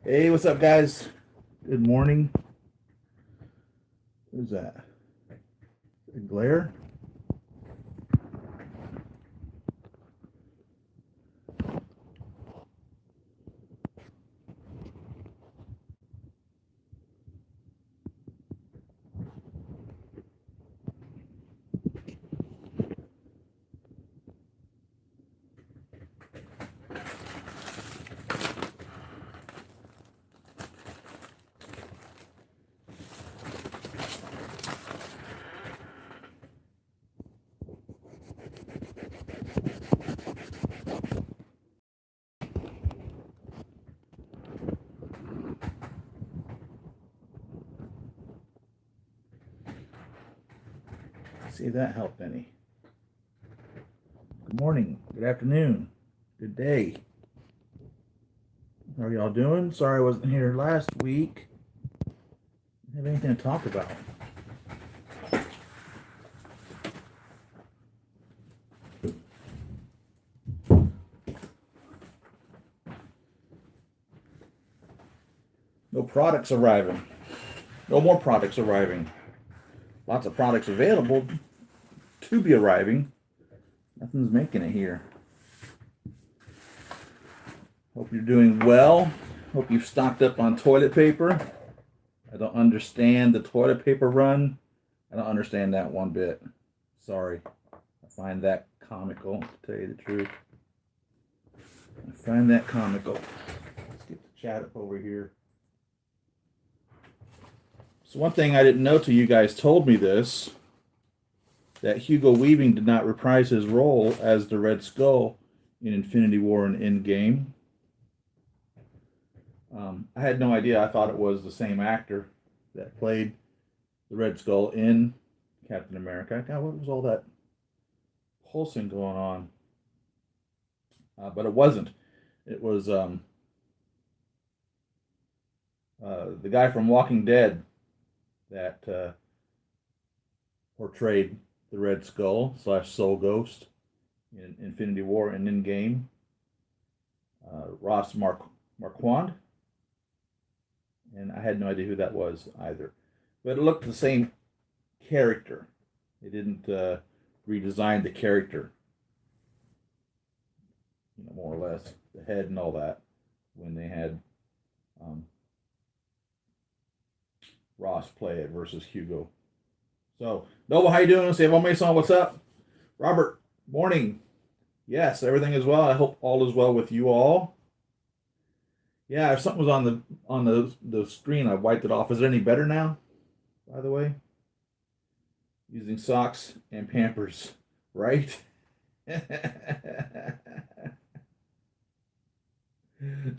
Hey, what's up, guys? Good morning. Who's that? A glare? See if that helped any. Good morning. Good afternoon. Good day. How are y'all doing? Sorry I wasn't here last week. Didn't have anything to talk about. No products arriving. No more products arriving. Lots of products available to be arriving. Nothing's making it here. Hope you're doing well. Hope you've stocked up on toilet paper. I don't understand the toilet paper run. I don't understand that one bit. Sorry. I find that comical, to tell you the truth. I find that comical. Let's get the chat up over here. So one thing I didn't know till you guys told me this, that Hugo Weaving did not reprise his role as the Red Skull in Infinity War and Endgame. I had no idea. I thought it was the same actor that played the Red Skull in Captain America. God, what was all that pulsing going on? But it wasn't. It was the guy from Walking Dead that portrayed the Red Skull / Soul Ghost in Infinity War and Endgame. Ross Marquand. And I had no idea who that was either. But it looked the same character. They didn't redesign the character, more or less, the head and all that, when they had Ross play it versus Hugo. So, Noble, how you doing? Save Mason, what's up? Robert, morning. Yes, everything is well. I hope all is well with you all. Yeah, if something was on the screen, I wiped it off. Is it any better now? By the way, using socks and Pampers, right?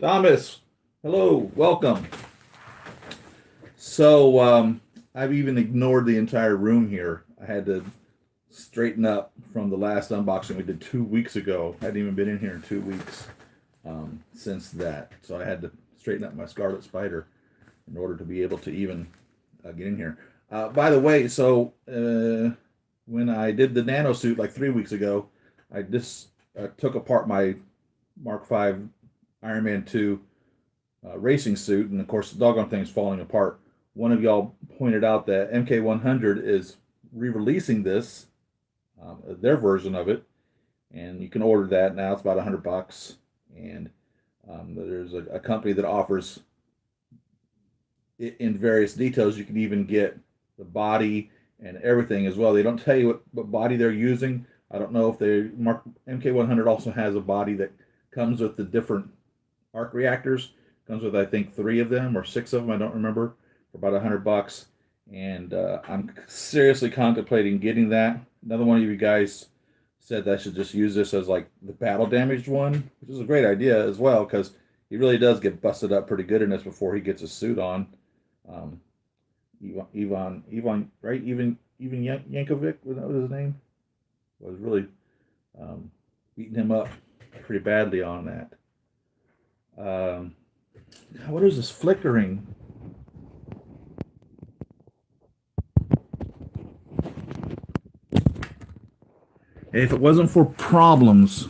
Thomas, hello, welcome. So I've even ignored the entire room here. I had to straighten up from the last unboxing we did 2 weeks ago. I hadn't even been in here in 2 weeks since that. So I had to straighten up my Scarlet Spider in order to be able to even get in here. By the way, so when I did the nano suit like 3 weeks ago, I just took apart my Mark V Iron Man 2 racing suit, and of course the doggone thing's falling apart. One of y'all pointed out that MK100 is re-releasing this, their version of it, and you can order that now. It's about $100, and there's a company that offers it in various details. You can even get the body and everything as well. They don't tell you what body they're using. I don't know if MK100 also has a body that comes with the different arc reactors. Comes with, I think, 3 of them or 6 of them. I don't remember. For about $100, and I'm seriously contemplating getting that. Another one of you guys said that I should just use this as like the battle damaged one, which is a great idea as well, because he really does get busted up pretty good in this before he gets his suit on. Ivan, right? Even Yankovic, was that his name? Was really beating him up pretty badly on that. What is this flickering? If it wasn't for problems,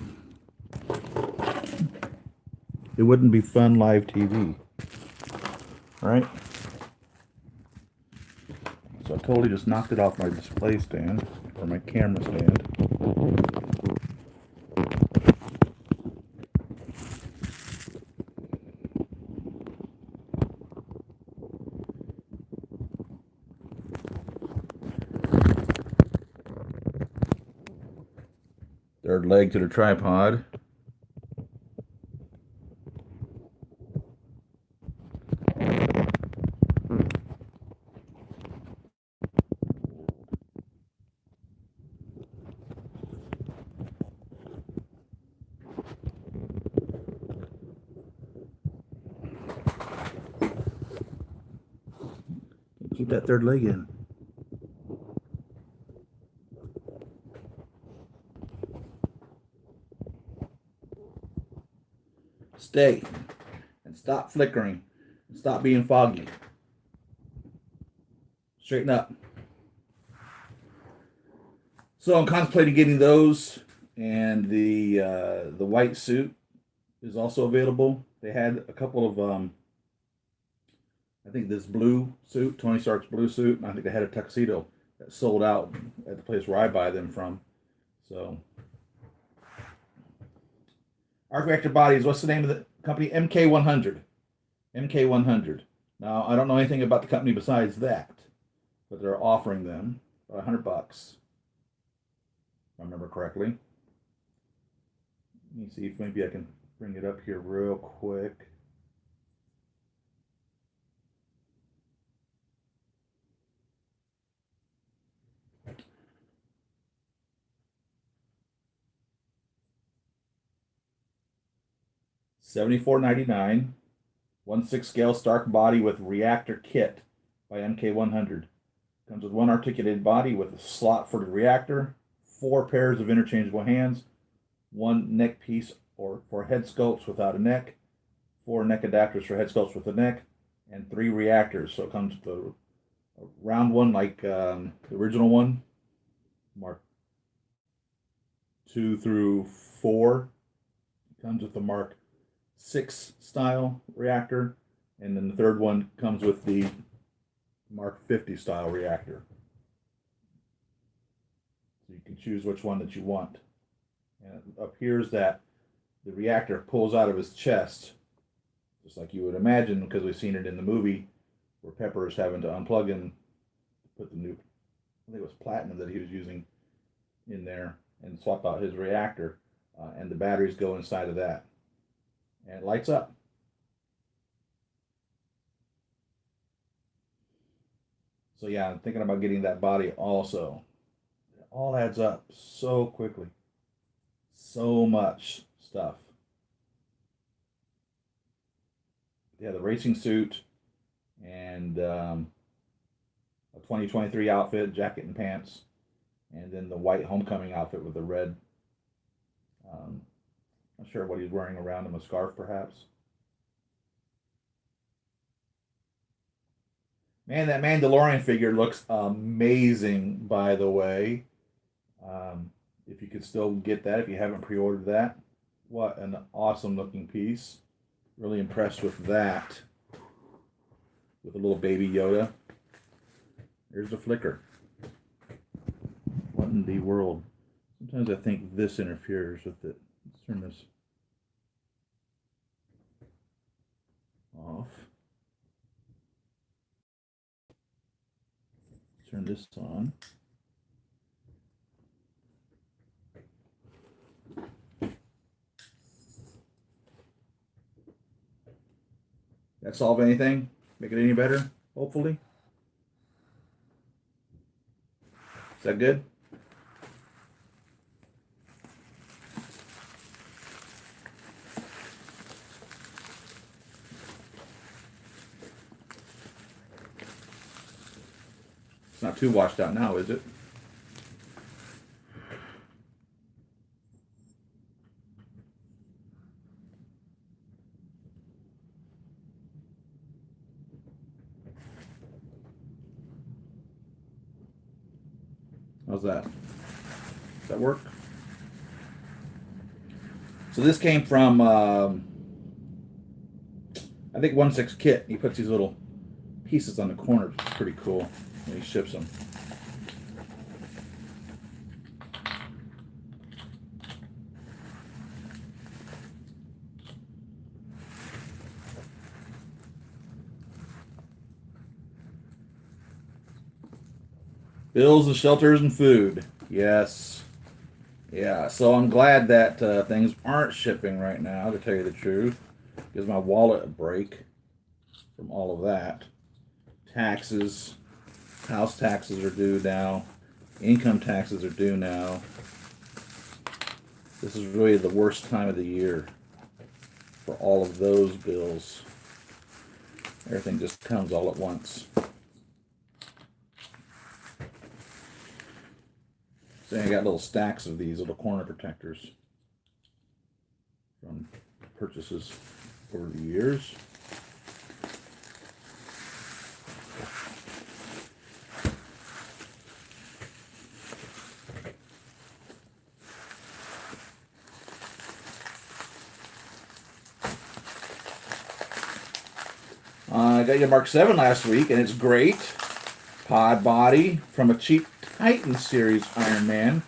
it wouldn't be fun live TV. right? So I totally just knocked it off my display stand, or my camera stand. Third leg to the tripod. Keep that third leg in. Stay. And stop flickering. And stop being foggy. Straighten up. So I'm contemplating getting those, and the white suit is also available. They had a couple of I think this blue suit, Tony Stark's blue suit, and I think they had a tuxedo that sold out at the place where I buy them from. So, Arc Reactor Bodies, what's the name of the company? MK100. MK100. Now, I don't know anything about the company besides that, but they're offering them for $100, if I remember correctly. Let me see if maybe I can bring it up here real quick. $74.99. 1/6 scale Stark body with reactor kit by MK100. Comes with one articulated body with a slot for the reactor, 4 pairs of interchangeable hands, 1 neck piece or for head sculpts without a neck, 4 neck adapters for head sculpts with a neck, and 3 reactors. So it comes with a round one like the original one, Mark 2 through 4. It comes with the Mark 6 style reactor, and then the third one comes with the Mark 50 style reactor. So you can choose which one that you want. And it appears that the reactor pulls out of his chest, just like you would imagine, because we've seen it in the movie where Pepper is having to unplug and put the new, I think it was platinum that he was using in there, and swap out his reactor, and the batteries go inside of that. And it lights up. So yeah, I'm thinking about getting that body also. It all adds up so quickly. So much stuff. Yeah, the racing suit and a 2023 outfit, jacket and pants, and then the white homecoming outfit with the red. Not sure what he's wearing around him, a scarf perhaps. Man, that Mandalorian figure looks amazing, by the way. If you could still get that, if you haven't pre-ordered that, what an awesome looking piece. Really impressed with that. With a little baby Yoda. Here's the flicker. What in the world? Sometimes I think this interferes with it. Let's turn this off. Turn this on. That solve anything? Make it any better? Hopefully. Is that good? It's not too washed out now, is it? How's that? Does that work? So this came from, I think 1/6 kit. He puts these little pieces on the corners. It's pretty cool when he ships them. Bills and shelters and food. Yes. Yeah, so I'm glad that things aren't shipping right now, to tell you the truth. Gives my wallet a break from all of that. Taxes, house taxes are due now. Income taxes are due now. This is really the worst time of the year for all of those bills. Everything just comes all at once. So I got little stacks of these little corner protectors from purchases over the years. I got your Mark 7 last week, and it's great. Pod body from a cheap Titan series Iron Man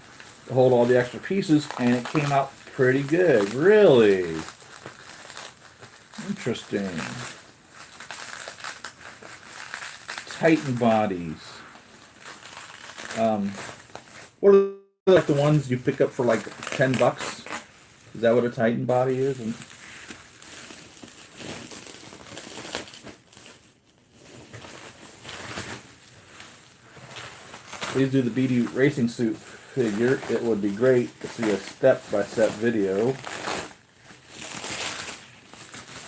to hold all the extra pieces, and it came out pretty good. Really interesting. Titan bodies. What are like the ones you pick up for like $10? Is that what a Titan body is? And please do the BD racing suit figure. It would be great to see a step-by-step video.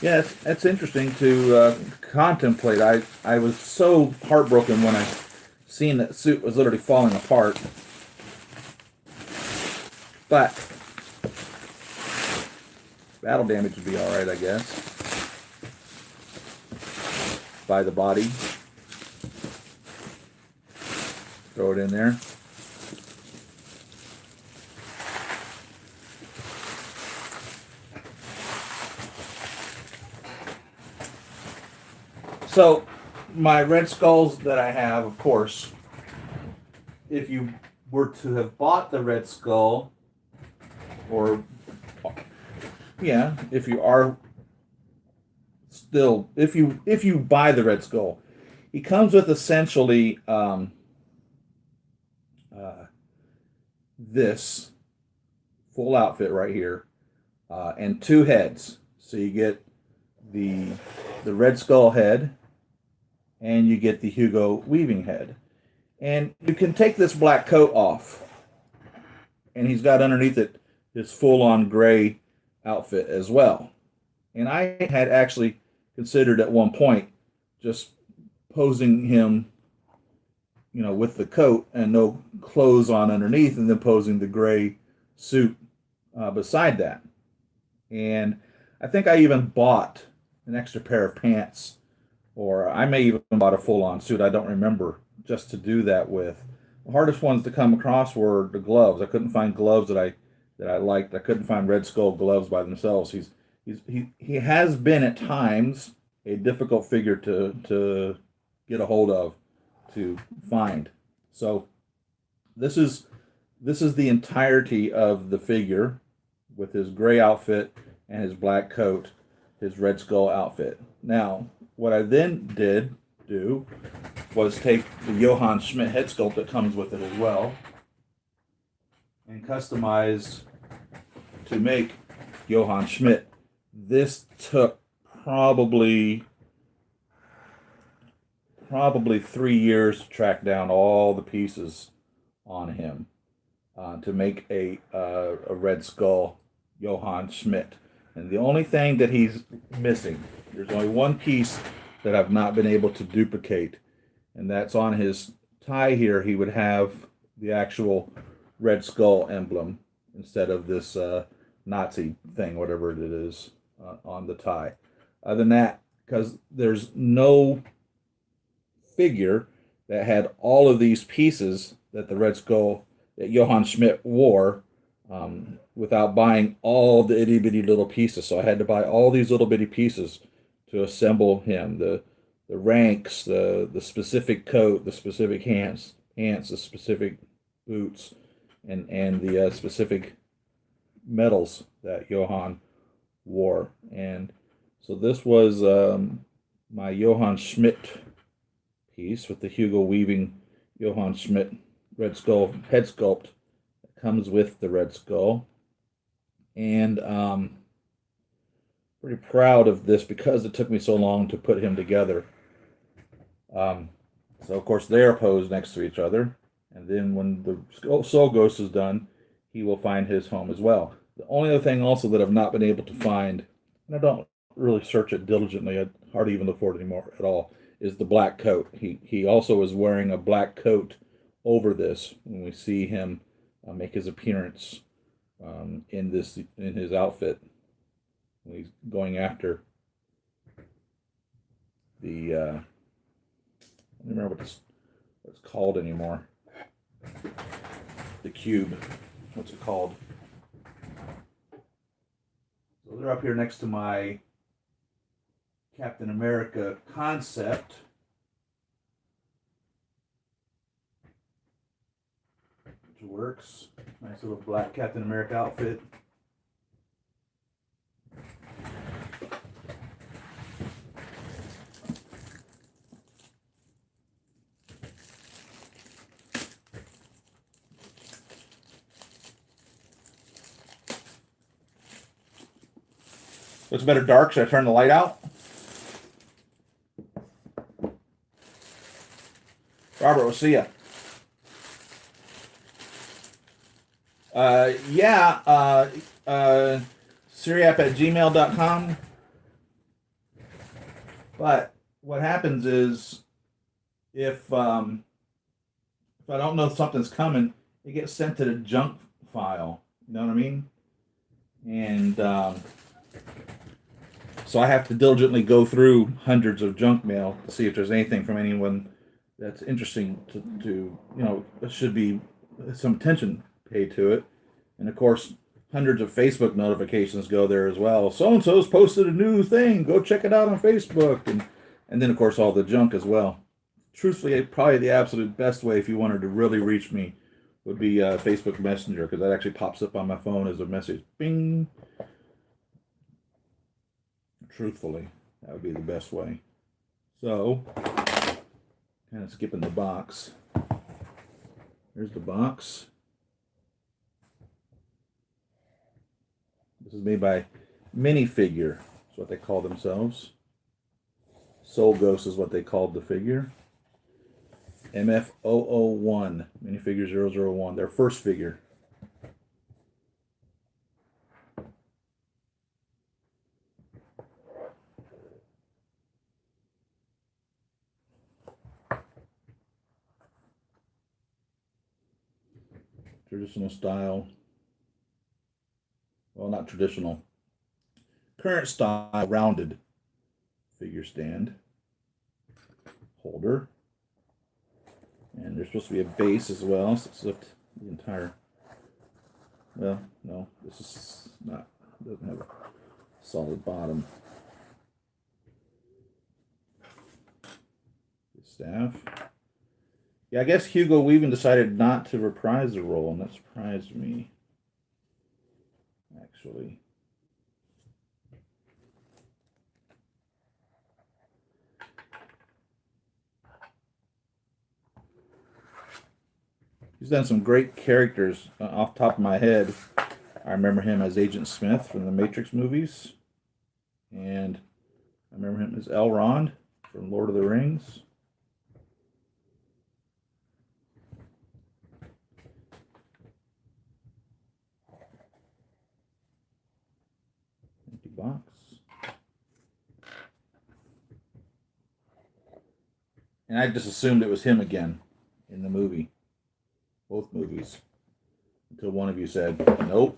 Yeah, it's interesting to contemplate. I was so heartbroken when I seen that suit was literally falling apart. But battle damage would be alright, I guess. By the body. Throw it in there. So, my Red Skulls that I have, of course, if you were to have bought the Red Skull, or, yeah, if you are still, if you buy the Red Skull, he comes with essentially this full outfit right here, and two heads. So you get the Red Skull head, and you get the Hugo Weaving head. And you can take this black coat off, and he's got underneath it his full-on gray outfit as well. And I had actually considered at one point just posing him, you know, with the coat and no clothes on underneath, and then posing the gray suit beside that. And I think I even bought an extra pair of pants, or I may even bought a full-on suit, I don't remember, just to do that with. The hardest ones to come across were the gloves. I couldn't find gloves that I liked. I couldn't find Red Skull gloves by themselves. He has been at times a difficult figure to get a hold of, to find. So this is the entirety of the figure, with his gray outfit and his black coat, his Red Skull outfit. Now, what I then did do was take the Johann Schmidt head sculpt that comes with it as well, and customize to make Johann Schmidt. This took probably 3 years to track down all the pieces on him to make a Red Skull Johann Schmidt. And the only thing that he's missing, there's only one piece that I've not been able to duplicate, and that's on his tie here. He would have the actual Red Skull emblem instead of this Nazi thing, whatever it is, on the tie. Other than that, because there's no figure that had all of these pieces that the Red Skull that Johann Schmidt wore, without buying all the itty bitty little pieces. So I had to buy all these little bitty pieces to assemble him. The the ranks, the specific coat, the specific hands, the specific boots, and the specific medals that Johann wore. And so this was my Johann Schmidt piece with the Hugo Weaving Johann Schmidt Red Skull head sculpt that comes with the Red Skull. And pretty proud of this because it took me so long to put him together. So of course they are posed next to each other, and then when the Soul Ghost is done, he will find his home as well. The only other thing also that I've not been able to find, and I don't really search it diligently, I hardly even look for it anymore at all, is the black coat. He also is wearing a black coat over this when we see him make his appearance in his outfit when he's going after the I don't remember what it's called anymore. The cube. What's it called? So they're up here next to my Captain America concept. Which works. Nice little black Captain America outfit. Looks better dark. Should I turn the light out? Robert, we'll see ya. Yeah. SiriApp@gmail.com. But what happens is if I don't know if something's coming, it gets sent to the junk file. You know what I mean? And so I have to diligently go through hundreds of junk mail to see if there's anything from anyone that's interesting to should be some attention paid to it. And of course, hundreds of Facebook notifications go there as well. So and so's posted a new thing. Go check it out on Facebook, and then of course all the junk as well. Truthfully, probably the absolute best way if you wanted to really reach me would be Facebook Messenger, because that actually pops up on my phone as a message. Bing. Truthfully, that would be the best way. So, kind of skipping the box. Here's the box. This is made by Minifigure. That's what they call themselves. Soul Ghost is what they called the figure. MF001, Minifigure 001, their first figure. Traditional style. Well, not traditional. Current style, rounded figure stand. Holder. And there's supposed to be a base as well, so let's lift the entire... Well, no, this is not... doesn't have a solid bottom. The staff. Yeah, I guess Hugo Weaving decided not to reprise the role, and that surprised me, actually. He's done some great characters. Off the top of my head, I remember him as Agent Smith from the Matrix movies, and I remember him as Elrond from Lord of the Rings. Box. And I just assumed it was him again in the movie. Both movies. Until one of you said, nope,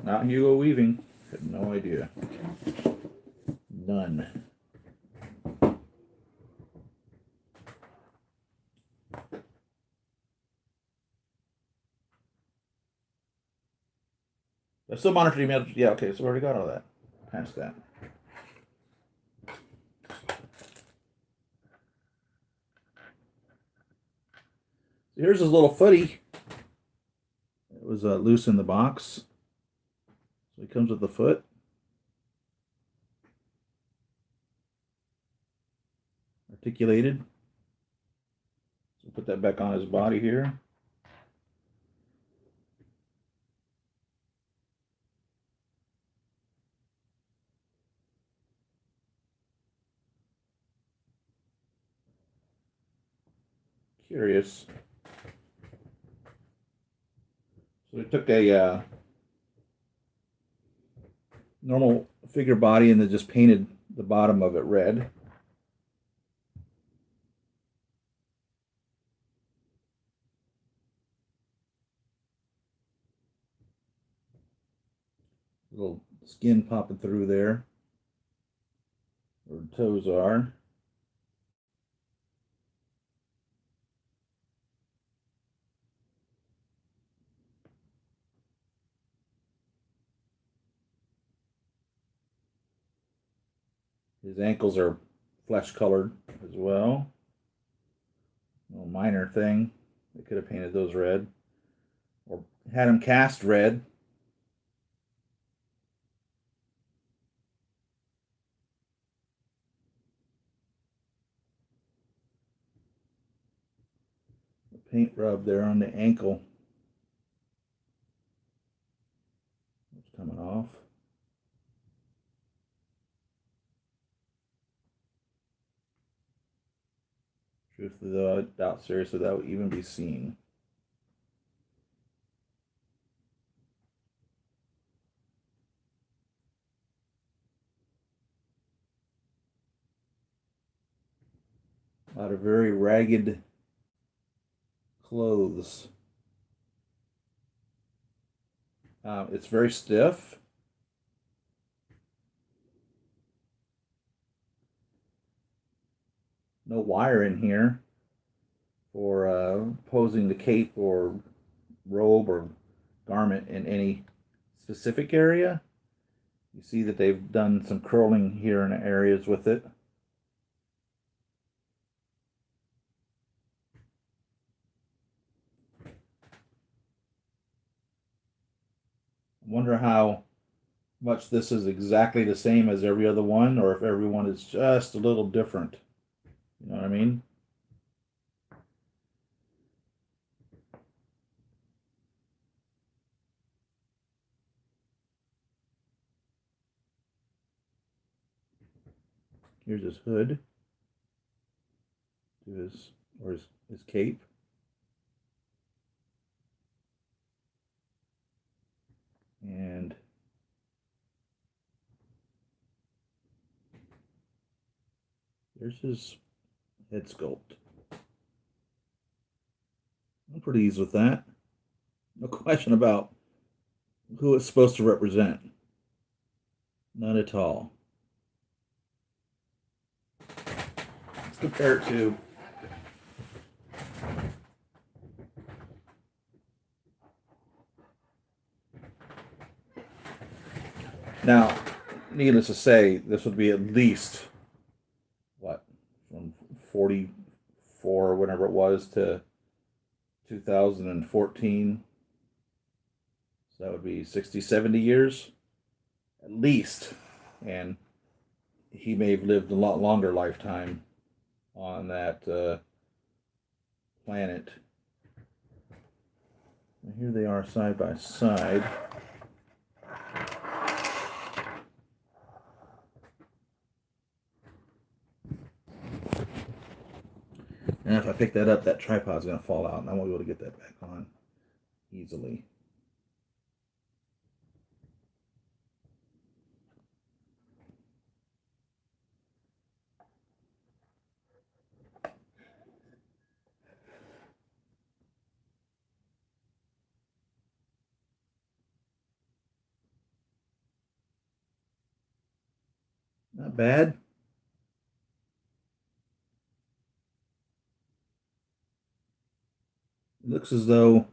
not Hugo Weaving. Had no idea. None. I still monitor the email. Yeah, okay, so we already got all that. Past that. Here's his little footy. It was loose in the box. So he comes with the foot. Articulated. So put that back on his body here. Curious. So they took a normal figure body and then just painted the bottom of it red. Little skin popping through there, where the toes are. His ankles are flesh colored as well. A little minor thing. They could have painted those red or had him cast red. The paint rub there on the ankle. It's coming off. Truthfully, though, I doubt seriously that would even be seen. A lot of very ragged clothes. It's very stiff. No wire in here for posing the cape or robe or garment in any specific area. You see that they've done some curling here in areas with it. I wonder how much this is exactly the same as every other one, or if every one is just a little different. You know what I mean? Here's his hood to his cape. And there's his head sculpt. I'm pretty easy with that. No question about who it's supposed to represent. None at all. Let's compare it to now, needless to say, this would be at least what, from 44 whenever it was to 2014. So that would be 60, 70 years at least. And he may have lived a lot longer lifetime on that planet. And here they are side by side. And if I pick that up, that tripod's going to fall out, and I won't be able to get that back on easily. Not bad. It looks as though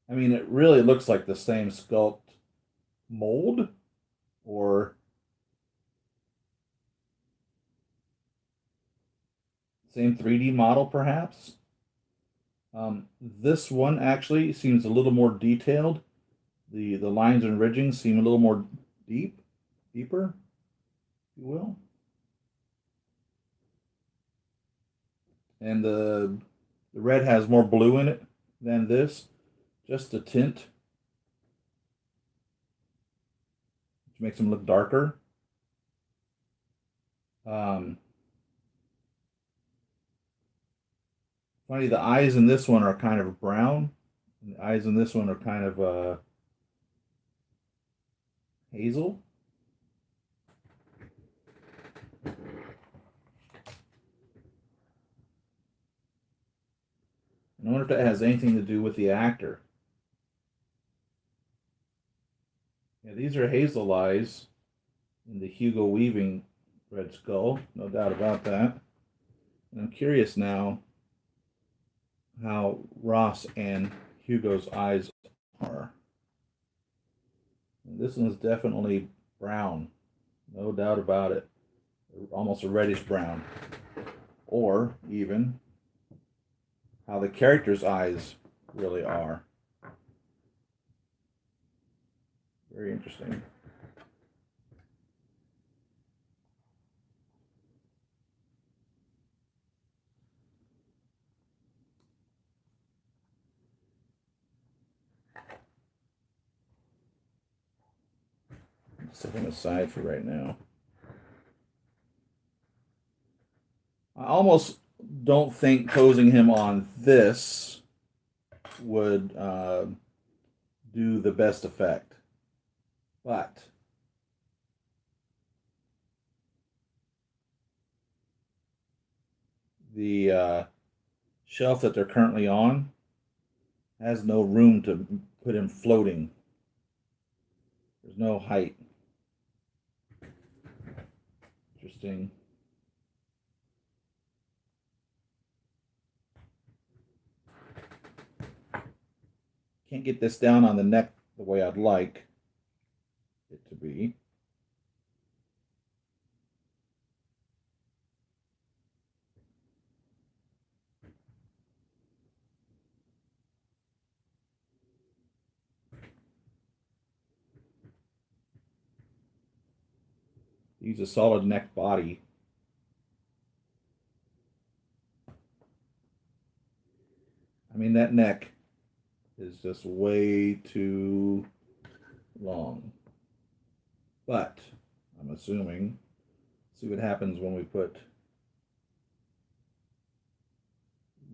it really looks like the same sculpt mold, or Same 3D model, perhaps. This one actually seems a little more detailed. The lines and ridgings seem a little more deeper, if you will. And the red has more blue in it than this, just a tint, which makes them look darker. Um, Funny, the eyes in this one are kind of brown, and the eyes in this one are kind of hazel. I wonder if that has anything to do with the actor. Yeah, these are hazel eyes in the Hugo Weaving Red Skull, no doubt about that. And I'm curious now how Ross and Hugo's eyes are. And this one's definitely brown, no doubt about it. Almost a reddish brown. Or even how the character's eyes really are. Very interesting. Set him aside for right now. I almost don't think posing him on this would do the best effect. But the shelf that they're currently on has no room to put him floating. There's no height. Interesting. Can't get this down on the neck the way I'd like it to be. Use a solid neck body. I mean, that neck is just way too long. But I'm assuming, see what happens when we put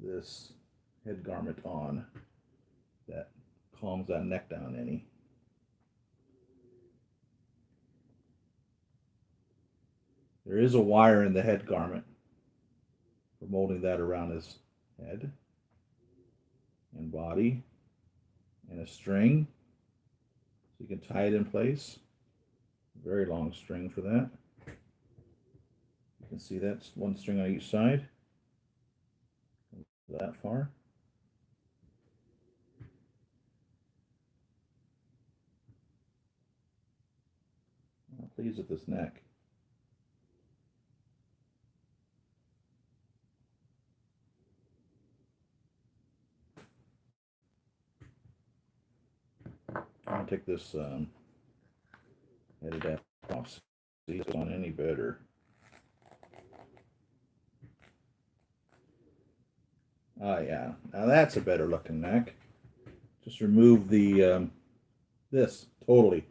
this head garment on that calms that neck down any. There is a wire in the head garment for molding that around his head and body, and a string so you can tie it in place. Very long string for that. You can see that's one string on each side. That far. I'm pleased with this neck. I'll take this headed off. See if it's on any better. Oh yeah, now that's a better looking neck. Just remove the this totally.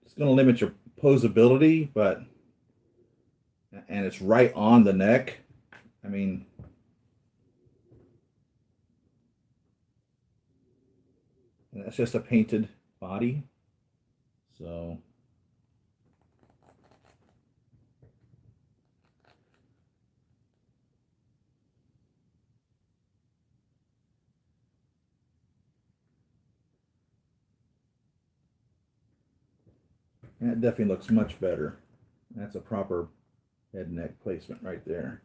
It's going to limit your posability, but and it's right on the neck. I mean, that's just a painted body, so. That definitely looks much better. That's a proper head neck placement right there.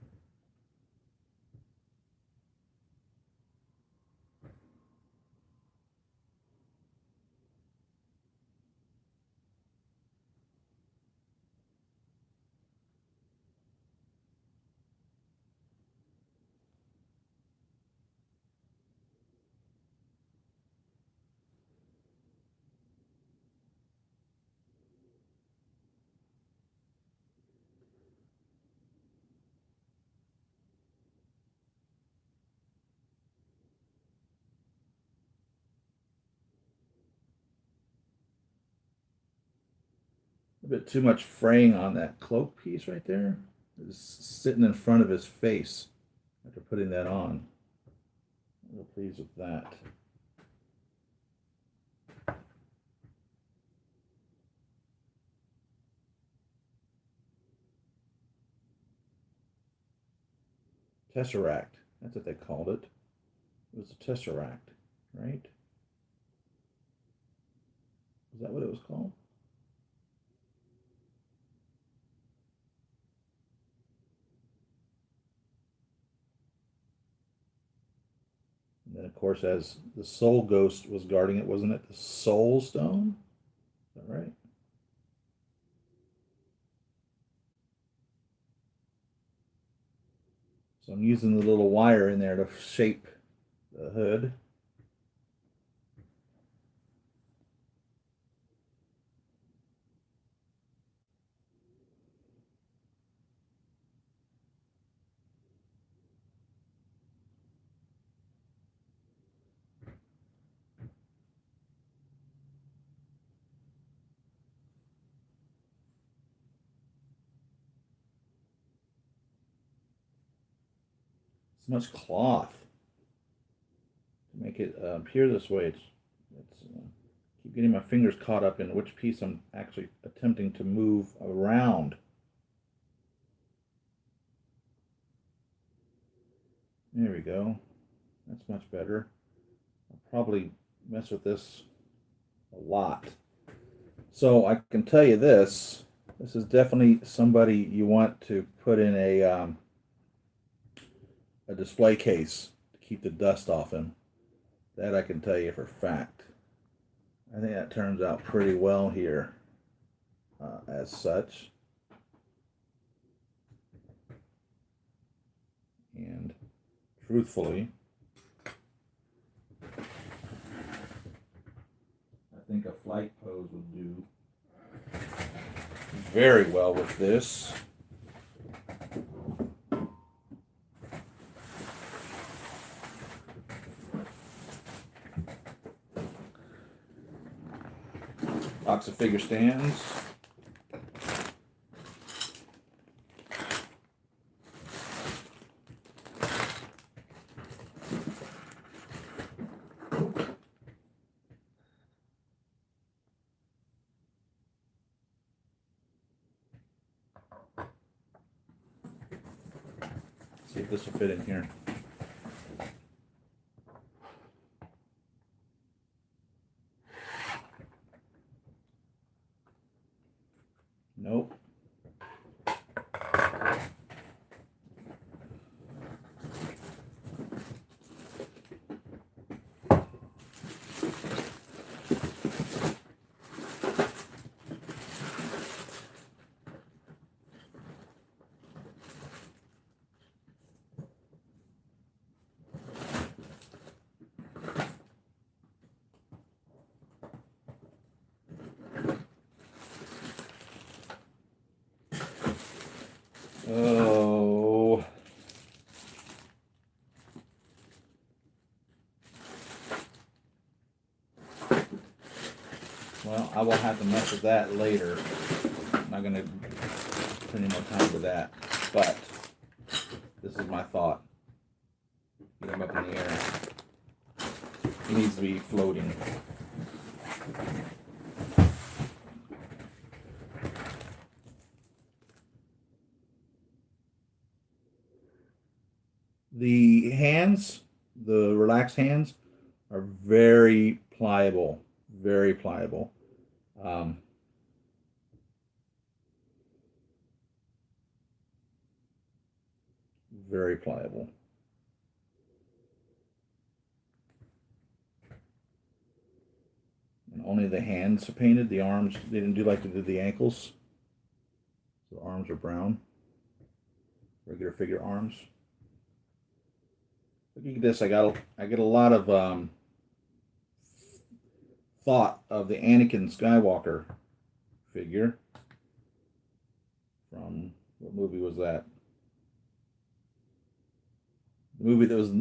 bit too much fraying on that cloak piece right there. It's sitting in front of his face after putting that on. I'm real pleased with that. Tesseract. That's what they called it. It was a tesseract, right? Is that what it was called? And then, of course, as the soul ghost was guarding it, wasn't it the soul stone? Is that right? So I'm using the little wire in there to shape the hood. So much cloth to make it appear this way. It's keep getting my fingers caught up in which piece I'm actually attempting to move around. There we go. That's much better. I'll probably mess with this a lot. So I can tell you this. This is definitely somebody you want to put in a display case to keep the dust off him. That I can tell you for a fact. I think that turns out pretty well here as such. And truthfully, I think a flight pose would do very well with this. Box of figure stands. See if this will fit in here. Nope. Oh. Well, I will have to mess with that later. I'm not going to put any more time to that. But this is my thought. Get him up in the air. He needs to be floating. The hands, the relaxed hands, are very pliable, very pliable. Very pliable. And only the hands are painted. The arms, they didn't do like they did the ankles. So the arms are brown. Regular figure arms. Look at this. I get a lot of thought of the Anakin Skywalker figure from what movie was that? The movie that was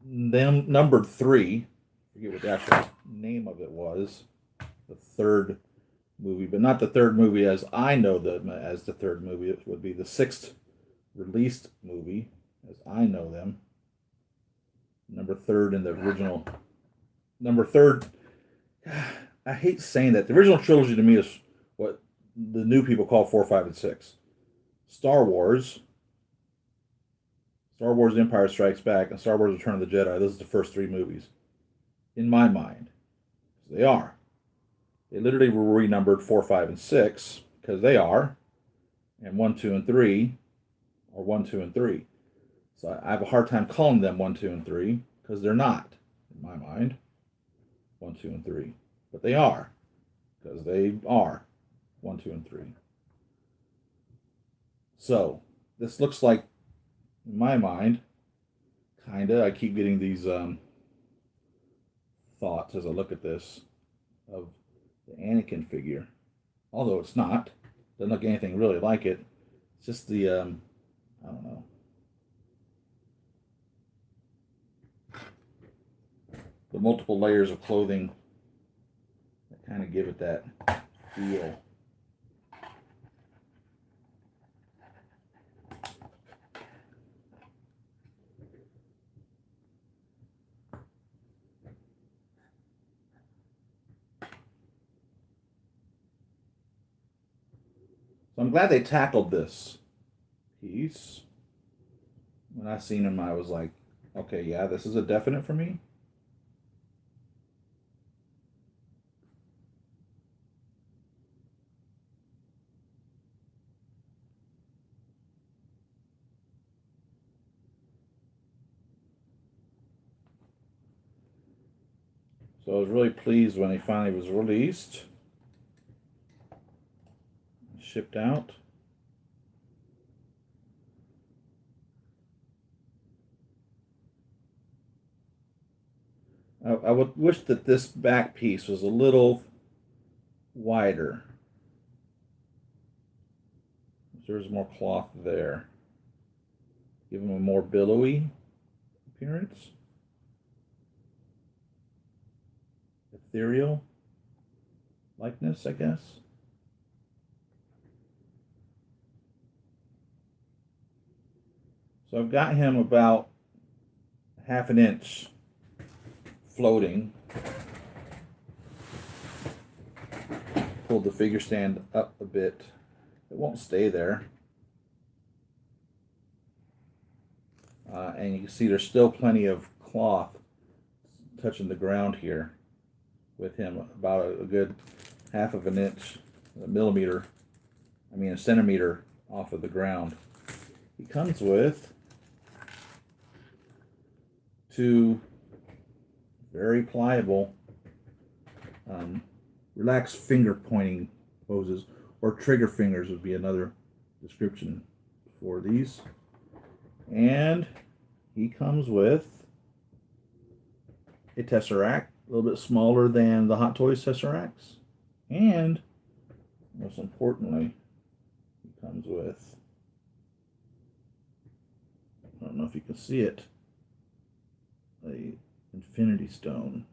numbered 3. I forget what the actual name of it was. The third movie, but not the third movie as I know them as the third movie. It would be the sixth released movie as I know them. Number third in the original. Number third. I hate saying that. The original trilogy to me is what the new people call 4, 5, and 6. Star Wars, Star Wars Empire Strikes Back, and Star Wars Return of the Jedi. Those are the first three movies. In my mind. They are. They literally were renumbered 4, 5, and 6 because they are. And 1, 2, and 3 are 1, 2, and 3. So I have a hard time calling them 1, 2, and 3 because they're not, in my mind, 1, 2, and 3. But they are because they are 1, 2, and 3. So this looks like, in my mind, kinda. I keep getting these thoughts as I look at this of the Anakin figure, although it's not. Doesn't look anything really like it. It's just the I don't know. The multiple layers of clothing that kind of give it that feel. So I'm glad they tackled this piece. When I seen him, I was like, okay, yeah, this is a definite for me. So I was really pleased when he finally was released, shipped out. I would wish that this back piece was a little wider. There's more cloth there. Give him a more billowy appearance. Ethereal likeness, I guess. So I've got him about half an inch floating. Pulled the figure stand up a bit. It won't stay there. And you can see there's still plenty of cloth touching the ground here with him, about a good half of an inch, a centimeter off of the ground. He comes with two very pliable relaxed finger pointing poses, or trigger fingers would be another description for these. And he comes with a Tesseract, a little bit smaller than the Hot Toys Tesseracts. And most importantly, he comes with, I don't know if you can see it, a Infinity Stone.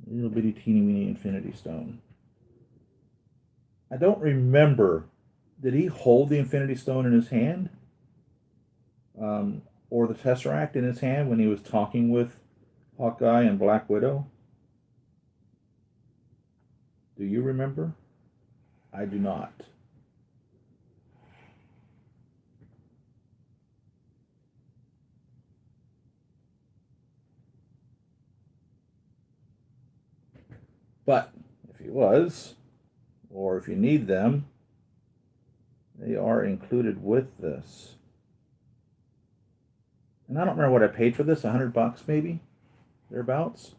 A little bitty teeny weeny Infinity Stone. I don't remember, did he hold the Infinity Stone in his hand? Or the Tesseract in his hand when he was talking with Hawkeye and Black Widow? Do you remember? I do not. But if he was, or if you need them, they are included with this. And I don't remember what I paid for this, $100 maybe, thereabouts,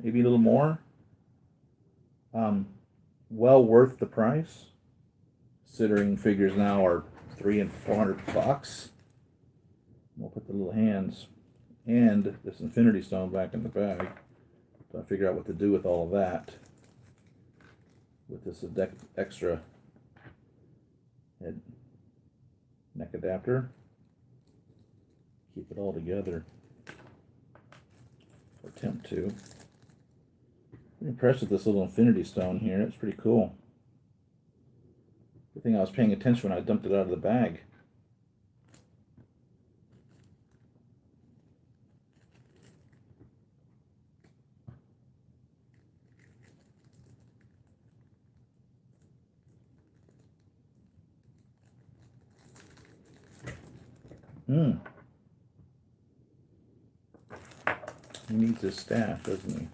maybe a little more. Well worth the price, considering figures now are $300 and $400. We'll put the little hands and this Infinity Stone back in the bag. So I figure out what to do with all of that. With this extra head neck adapter. Keep it all together. Or attempt to. Impressed with this little infinity stone here. It's pretty cool. Good thing I was paying attention when I dumped it out of the bag. Hmm. He needs his staff, doesn't he?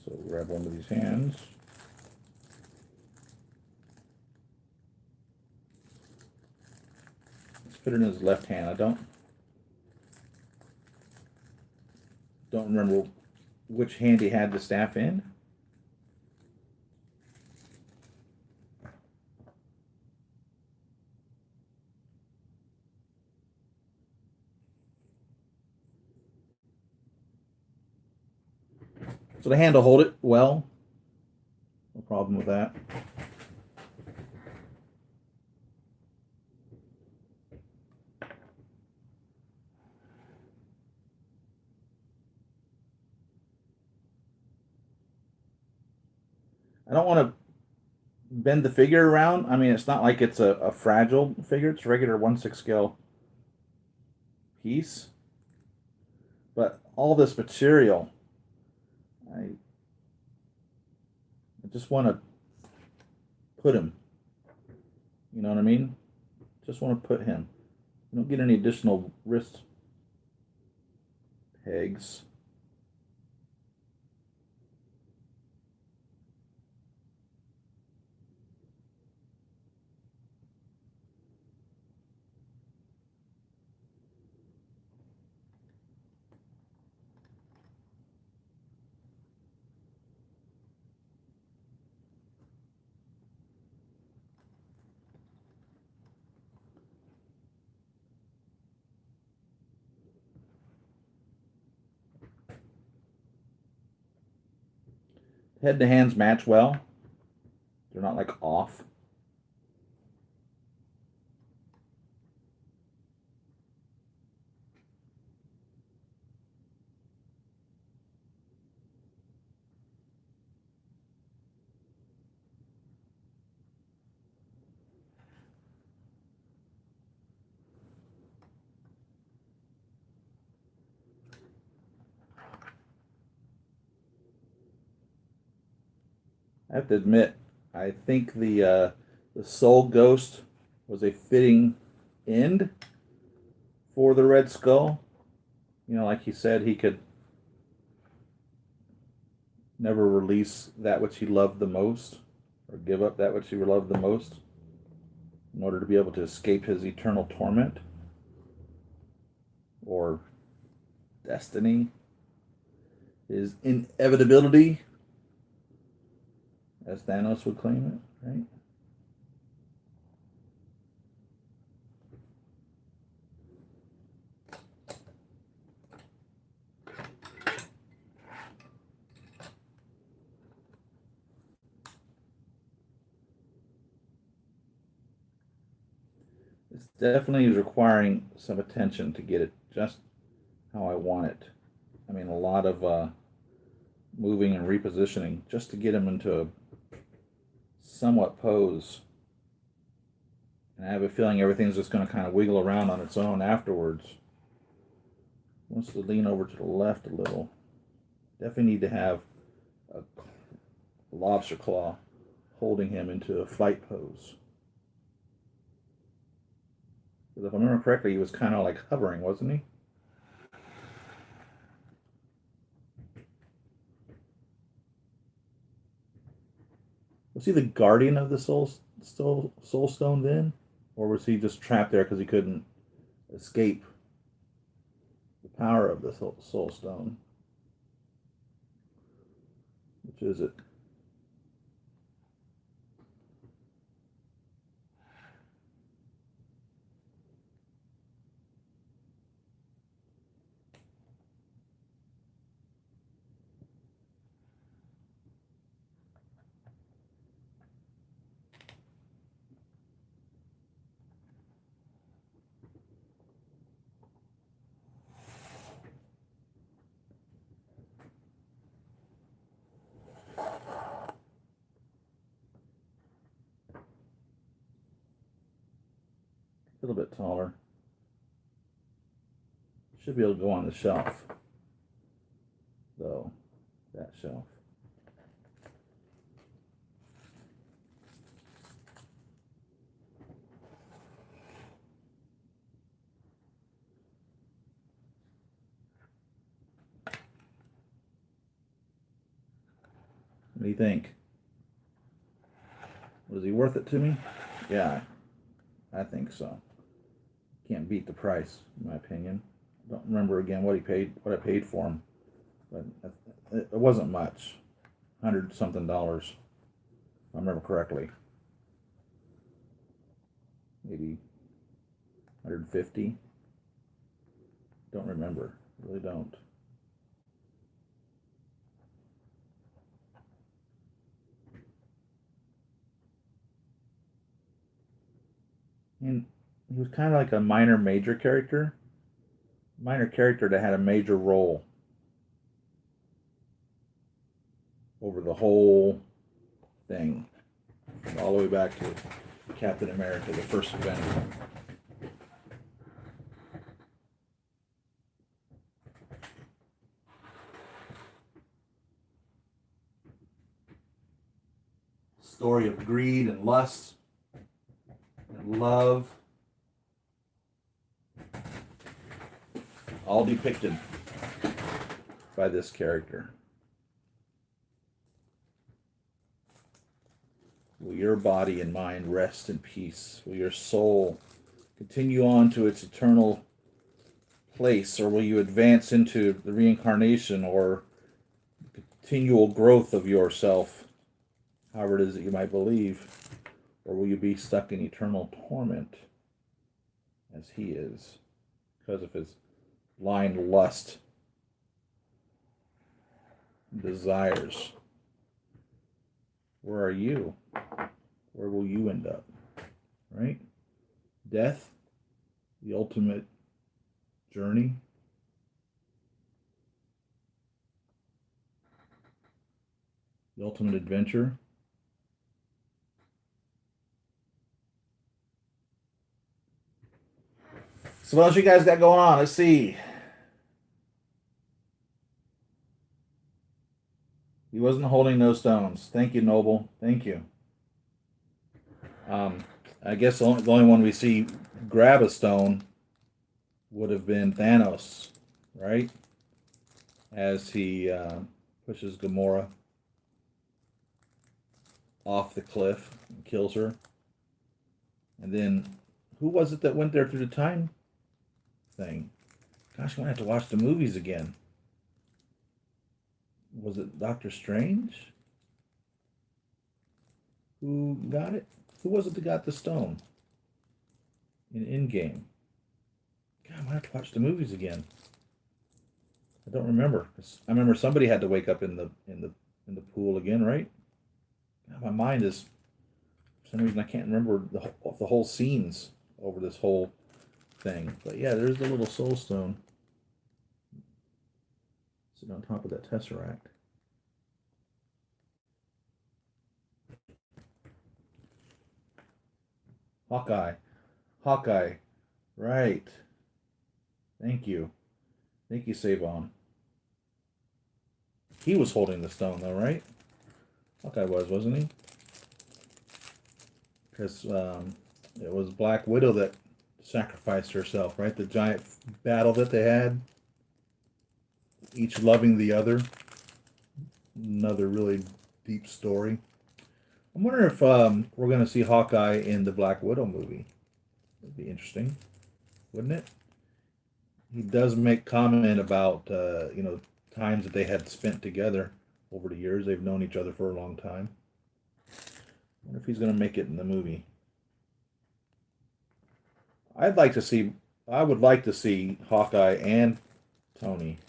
So grab one of these hands. Let's put it in his left hand. I don't remember which hand he had the staff in. So the hand will hold it well. No problem with that. I don't want to bend the figure around. I mean, it's not like it's a fragile figure. It's a regular 1/6 scale piece. But all this material, I just want to put him. You know what I mean? Just want to put him. You don't get any additional wrist pegs. Head to hands match well. They're not like off. I have to admit, I think the Soul Ghost was a fitting end for the Red Skull. You know, like he said, he could never release that which he loved the most, or give up that which he loved the most, in order to be able to escape his eternal torment or destiny, his inevitability, as Thanos would claim it, right? It's definitely requiring some attention to get it just how I want it. I mean, a lot of moving and repositioning just to get him into a somewhat pose. And I have a feeling everything's just going to kind of wiggle around on its own afterwards. Wants to lean over to the left a little. Definitely need to have a lobster claw holding him into a flight pose. Because if I remember correctly, he was kind of like hovering, wasn't he? Was he the guardian of the soul stone then? Or was he just trapped there because he couldn't escape the power of the soul stone? Which is it? little bit taller. Should be able to go on the shelf, though. That shelf. What do you think? Was he worth it to me? Yeah, I think so. Can't beat the price, in my opinion. I don't remember again what I paid for him, but it wasn't much, $100 something, if I remember correctly. Maybe 150. Don't remember. Really don't. And he was kind of like a minor major character. Minor character that had a major role over the whole thing. All the way back to Captain America, the first Avenger. Story of greed and lust and love, all depicted by this character. Will your body and mind rest in peace? Will your soul continue on to its eternal place, or will you advance into the reincarnation or continual growth of yourself, however it is that you might believe, or will you be stuck in eternal torment as he is because of his blind lust, desires? Where are you? Where will you end up? Right? Death, the ultimate journey. The ultimate adventure. So what else you guys got going on? Let's see. He wasn't holding no stones. Thank you, Noble. Thank you. I guess the only one we see grab a stone would have been Thanos, right? As he pushes Gamora off the cliff and kills her. And then, who was it that went there through the time thing? Gosh, I'm going to have to watch the movies again. Was it Doctor Strange? Who got it? Who was it that got the stone in Endgame? God, I'm going to have to watch the movies again. I don't remember. I remember somebody had to wake up in the pool again, right? God, my mind is, for some reason, I can't remember the whole scenes over this whole thing. But yeah, there's the little soul stone sitting on top of that tesseract. Hawkeye. Hawkeye. Right. Thank you. Thank you, Savon. He was holding the stone, though, right? Hawkeye wasn't he? Because it was Black Widow that sacrificed herself, right? The giant battle that they had, each loving the other. Another really deep story. I'm wondering if we're going to see Hawkeye in the Black Widow movie. That'd be interesting, wouldn't it? He does make comment about times that they had spent together over the years. They've known each other for a long time. I wonder if he's going to make it in the movie. I would like to see Hawkeye and Tony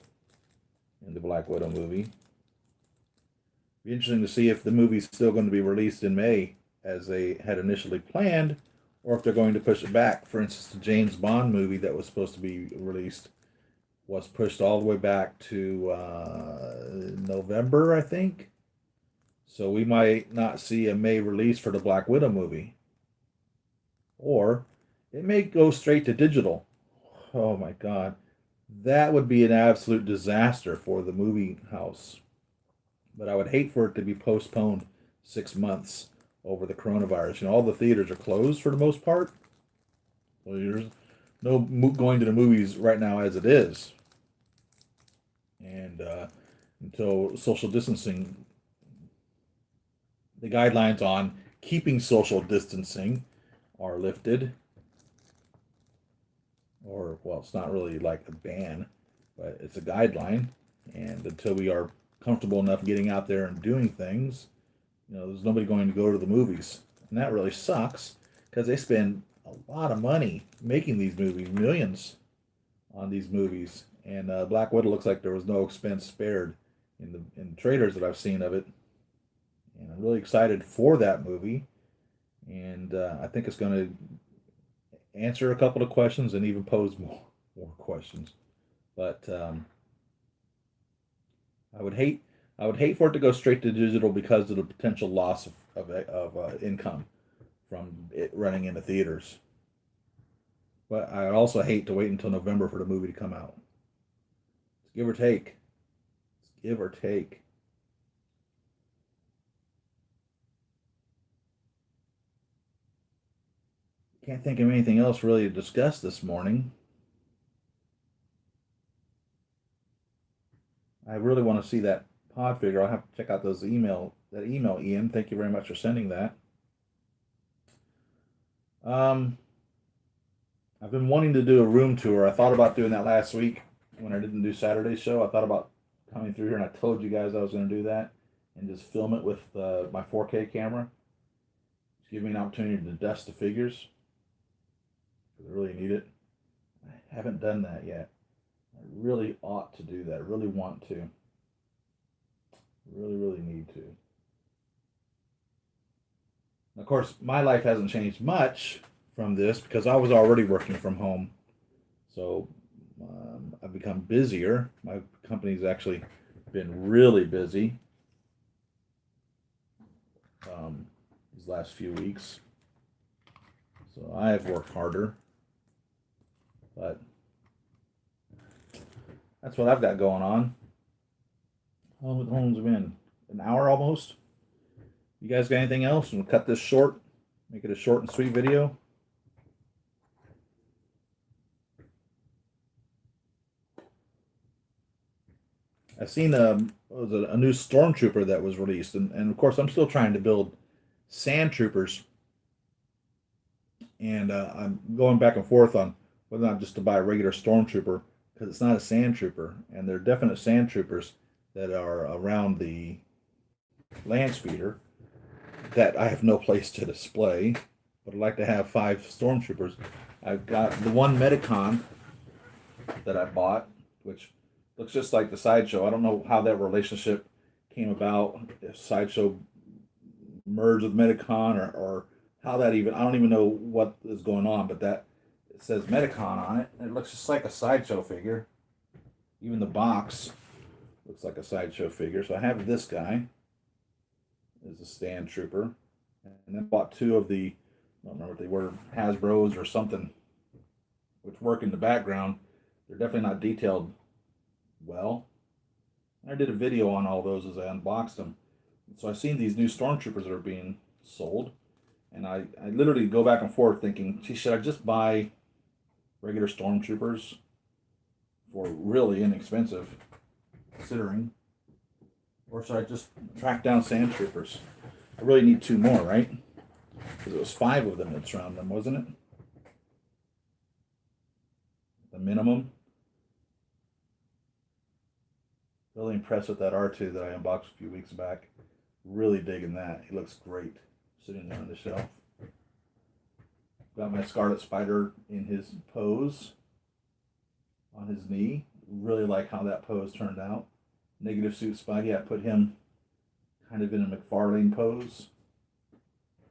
in the Black Widow movie. Be interesting to see if the movie's still going to be released in May as they had initially planned, or if they're going to push it back. For instance, the James Bond movie that was supposed to be released was pushed all the way back to November, I think. So we might not see a May release for the Black Widow movie. Or It may go straight to digital. Oh my God. That would be an absolute disaster for the movie house. But I would hate for it to be postponed 6 months over the coronavirus. All the theaters are closed for the most part. Well, there's no going to the movies right now as it is. And until social distancing, the guidelines on keeping social distancing are lifted, or well, it's not really like a ban, but it's a guideline. And until we are comfortable enough getting out there and doing things, there's nobody going to go to the movies, and that really sucks because they spend a lot of money making these movies, millions on these movies. And Black Widow looks like there was no expense spared in the trailers that I've seen of it, and I'm really excited for that movie. And I think it's going to answer a couple of questions and even pose more questions. But I would hate for it to go straight to digital because of the potential loss of income from it running into theaters. But I also hate to wait until November for the movie to come out. It's give or take. It's give or take. Can't think of anything else really to discuss this morning. I really want to see that pod figure. I'll have to check out that email, Ian. Thank you very much for sending that. I've been wanting to do a room tour. I thought about doing that last week when I didn't do Saturday's show. I thought about coming through here, and I told you guys I was going to do that and just film it with my 4K camera. Just give me an opportunity to dust the figures. I really need it. I haven't done that yet. I really ought to do that. I really want to. Really, really need to. Of course, my life hasn't changed much from this because I was already working from home. So I've become busier. My company's actually been really busy these last few weeks. So I have worked harder. But that's what I've got going on. How long has it been? An hour almost? You guys got anything else? We'll cut this short. Make it a short and sweet video. I've seen a new stormtrooper that was released, and of course I'm still trying to build sand troopers, and I'm going back and forth on whether or not just to buy a regular stormtrooper because it's not a sand trooper, and there are definite sand troopers that are around the land speeder that I have no place to display, but I'd like to have 5 stormtroopers. I've got the one Medicon that I bought, which looks just like the Sideshow. I don't know how that relationship came about, if Sideshow merged with Medicon or how that even, I don't even know what is going on, but that it says Medicon on it, and it looks just like a Sideshow figure. Even the box looks like a Sideshow figure. So I have this guy as a stand trooper, and then bought 2 of the, I don't remember what they were, Hasbro's or something, which work in the background. They're definitely not detailed well. I did a video on all those as I unboxed them. So I've seen these new stormtroopers that are being sold, and I literally go back and forth thinking, gee, should I just buy regular stormtroopers for really inexpensive, considering, or should I just track down sand troopers? I really need 2 more, right? Because it was 5 of them that's around them, wasn't it? The minimum. Really impressed with that R2 that I unboxed a few weeks back. Really digging that. He looks great sitting there on the shelf. Got my Scarlet Spider in his pose on his knee. Really like how that pose turned out. Negative Suit Spidey, I put him kind of in a McFarlane pose.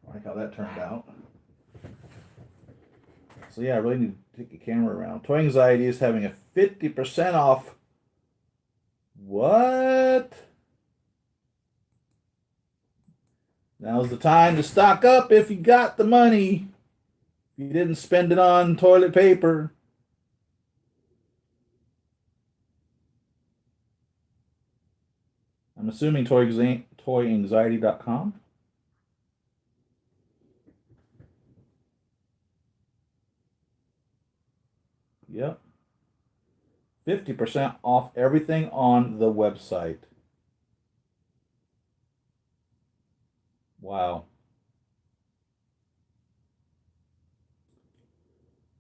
I like how that turned out. So yeah, I really need to take the camera around. Toy Anxiety is having a 50% off. What? Now's the time to stock up if you got the money. If If you didn't spend it on toilet paper, I'm assuming toyanxiety.com. Yep. 50% off everything on the website. Wow.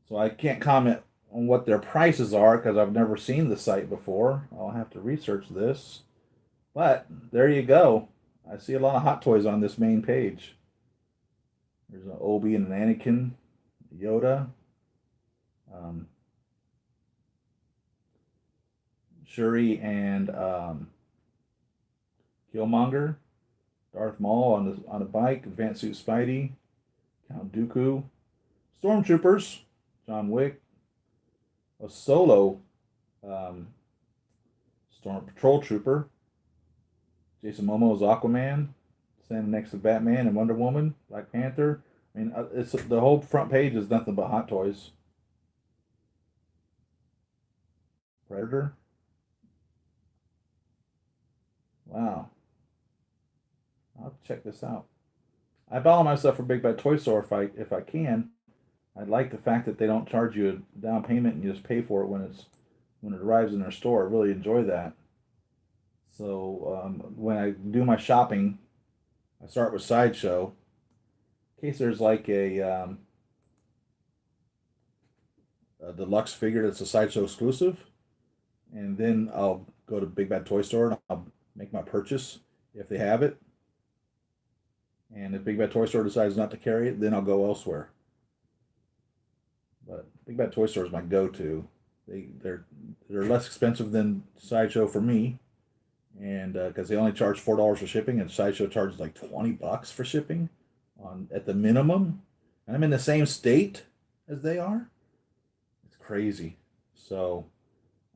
So I can't comment on what their prices are because I've never seen the site before. I'll have to research this. But there you go. I see a lot of Hot Toys on this main page. There's an Obi and an Anakin, Yoda, um, Shuri and Killmonger, Darth Maul on a bike, Advanced Suit Spidey, Count Dooku, Stormtroopers, John Wick, a solo um, Storm Patrol Trooper, Jason Momoa's Aquaman, standing next to Batman and Wonder Woman, Black Panther. I mean, it's the whole front page is nothing but Hot Toys. Predator. Wow, I'll check this out. I follow myself for Big Bad Toy Store if I can. I like the fact that they don't charge you a down payment and you just pay for it when it arrives in their store. I really enjoy that. So when I do my shopping, I start with Sideshow in case there's like a deluxe figure that's a Sideshow exclusive, and then I'll go to Big Bad Toy Store and I'll make my purchase if they have it. And if Big Bad Toy Store decides not to carry it, then I'll go elsewhere. But Big Bad Toy Store is my go-to. They're less expensive than Sideshow for me, and because they only charge $4 for shipping, and Sideshow charges like $20 for shipping on at the minimum, and I'm in the same state as they are. It's crazy. So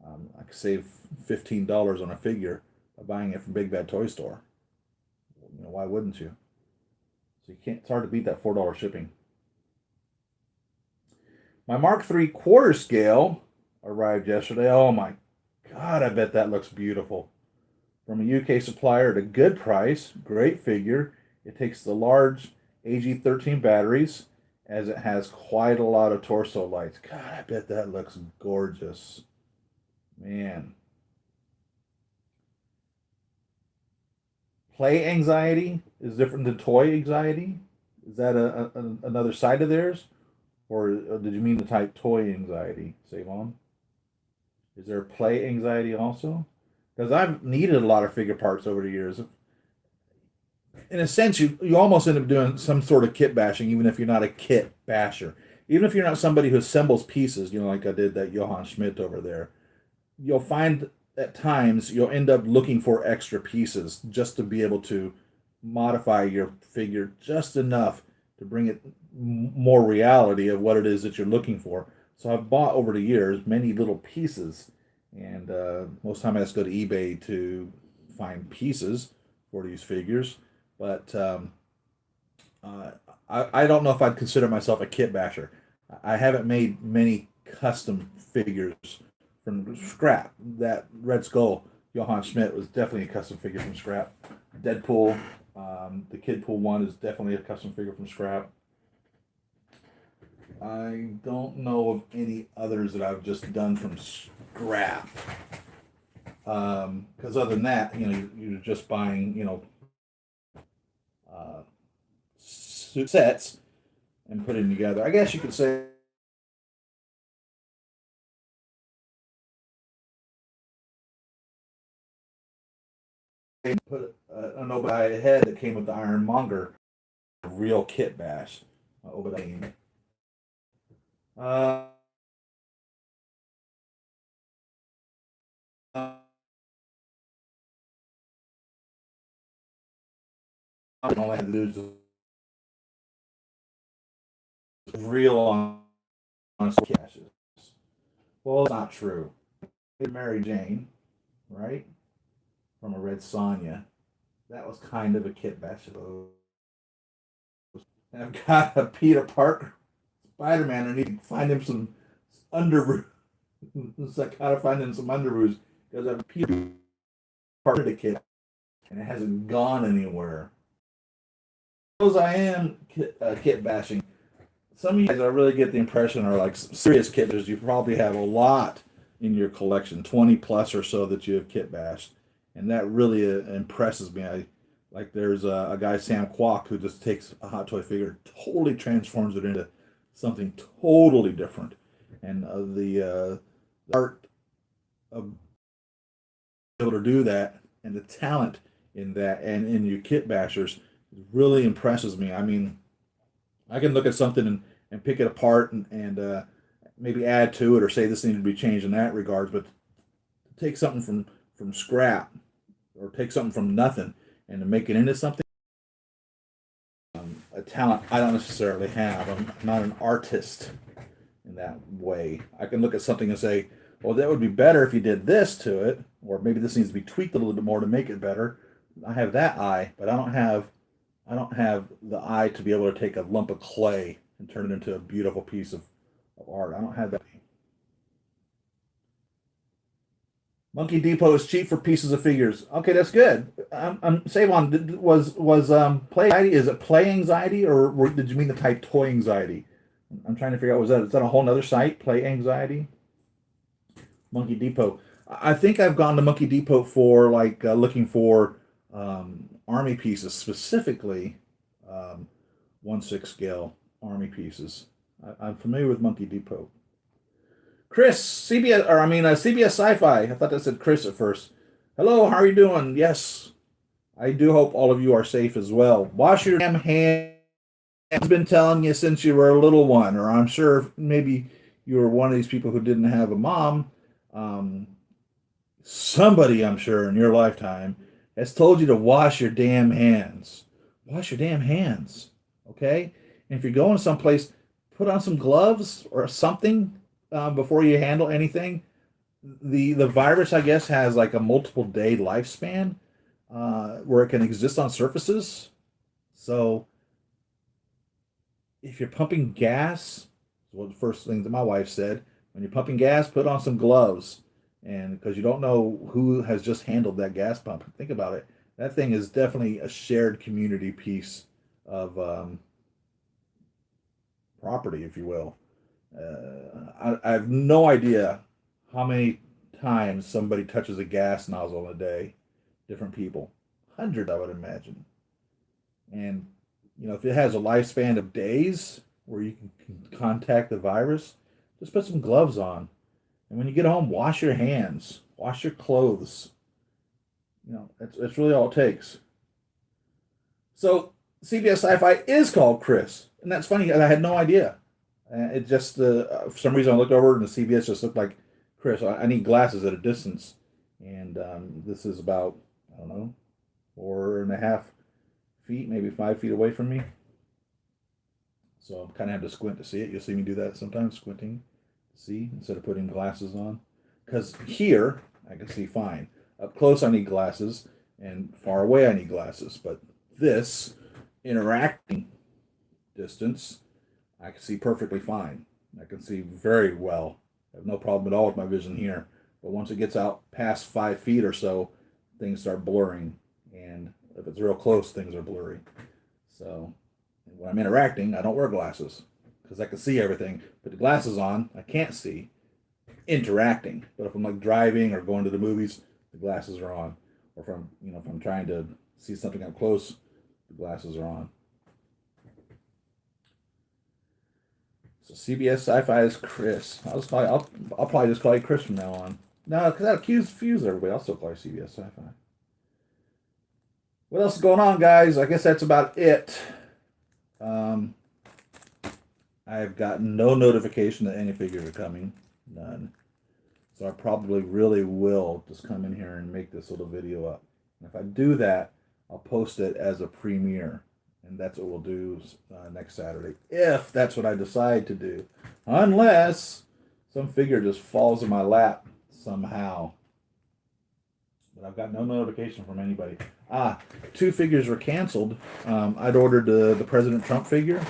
I could save $15 on a figure by buying it from Big Bad Toy Store. You know, why wouldn't you? So you can't. It's hard to beat that $4 shipping. My Mark III quarter scale arrived yesterday. Oh my God, I bet that looks beautiful. From a UK supplier at a good price, great figure. It takes the large AG13 batteries as it has quite a lot of torso lights. God, I bet that looks gorgeous. Man. Play anxiety is different than toy anxiety. Is that another side of theirs? Or did you mean the type toy anxiety, Save On? Is there play anxiety also? Because I've needed a lot of figure parts over the years. In a sense, you almost end up doing some sort of kit bashing, even if you're not a kit basher. Even if you're not somebody who assembles pieces, like I did that Johann Schmidt over there, you'll find at times you'll end up looking for extra pieces just to be able to modify your figure just enough to bring it more reality of what it is that you're looking for. So I've bought over the years many little pieces, and most of the time I just go to eBay to find pieces for these figures. But uh, I don't know if I'd consider myself a kit basher. I haven't made many custom figures from scrap. That Red Skull Johann Schmidt was definitely a custom figure from scrap. Deadpool, the Kidpool one is definitely a custom figure from scrap. I don't know of any others that I've just done from scrap. Because other than that, you're just buying, uh, sets and putting together. I guess you could say put an Obadiah head that came with the Ironmonger, a real kit bash. Obadiah. Uh, all I had to do is just real honest cashes. Well, it's not true. Mary Jane, right? From a Red Sonja. That was kind of a kit bash. And I've got a Peter Parker Spider-Man. I need to find him some underoos. So I gotta find him some underoos because I've part of the kit and it hasn't gone anywhere. Suppose I am kit bashing. Some of you guys, I really get the impression, are like serious kitters. You probably have a lot in your collection, 20 plus or so that you have kit bashed, and that really impresses me. Like there's a guy, Sam Kwok, who just takes a Hot Toy figure, totally transforms it into something totally different, and the art of able to do that and the talent in that and in your kit bashers really impresses me. I mean, I can look at something and pick it apart and maybe add to it or say this needs to be changed in that regards, but to take something from scrap or take something from nothing and to make it into something, a talent I don't necessarily have. I'm not an artist in that way. I can look at something and say, well, that would be better if you did this to it, or maybe this needs to be tweaked a little bit more to make it better. I have that eye, but I don't have the eye to be able to take a lump of clay and turn it into a beautiful piece of art. I don't have that. Monkey Depot is cheap for pieces of figures. Okay, that's good. Savon, was play anxiety? Is it play anxiety, or did you mean the type toy anxiety? I'm trying to figure out, is that a whole nother site? Play anxiety? Monkey Depot. I think I've gone to Monkey Depot for like looking for army pieces, specifically 1/6 scale army pieces. I'm familiar with Monkey Depot. Chris, CBS, or I mean CBS Sci-Fi. I thought that said Chris at first. Hello, how are you doing? Yes, I do hope all of you are safe as well. Wash your damn hands. I've been telling you since you were a little one, or I'm sure maybe you were one of these people who didn't have a mom. Um, Somebody, I'm sure, in your lifetime has told you to wash your damn hands. Wash your damn hands, okay? And if you're going someplace, put on some gloves or something before you handle anything. The virus, I guess, has like a multiple day lifespan where it can exist on surfaces. So if you're pumping gas, well, the first thing that my wife said, when you're pumping gas, put on some gloves. And because you don't know who has just handled that gas pump. Think about it. That thing is definitely a shared community piece of property, if you will. I have no idea how many times somebody touches a gas nozzle in a day. Different people. Hundreds, I would imagine. And, if it has a lifespan of days where you can contact the virus, just put some gloves on. And when you get home, wash your hands, wash your clothes. That's really all it takes. So CBS Sci-Fi is called Chris, and that's funny. I had no idea. It just for some reason I looked over and the CBS just looked like Chris. I need glasses at a distance, and this is about, I don't know, 4.5 feet, maybe 5 feet away from me. So I kind of have to squint to see it. You'll see me do that sometimes, squinting to see instead of putting glasses on. Because here I can see fine. Up close I need glasses, and far away I need glasses. But this interacting distance, I can see perfectly fine. I can see very well. I have no problem at all with my vision here. But once it gets out past 5 feet or so, things start blurring. And if it's real close, things are blurry. So when I'm interacting, I don't wear glasses because I can see everything. Put the glasses on, I can't see interacting. But if I'm like driving or going to the movies, the glasses are on. Or if I'm trying to see something up close, the glasses are on. So CBS Sci-Fi is Chris. I'll probably just call you Chris from now on. No, because that confuse everybody. I'll still call you CBS Sci-Fi. What else is going on, guys? I guess that's about it. I've gotten no notification that any figures are coming. None. So I probably really will just come in here and make this little video up. And if I do that, I'll post it as a premiere. And that's what we'll do next Saturday. If that's what I decide to do. Unless some figure just falls in my lap somehow. But I've got no notification from anybody. 2 figures were canceled. I'd ordered the President Trump figure.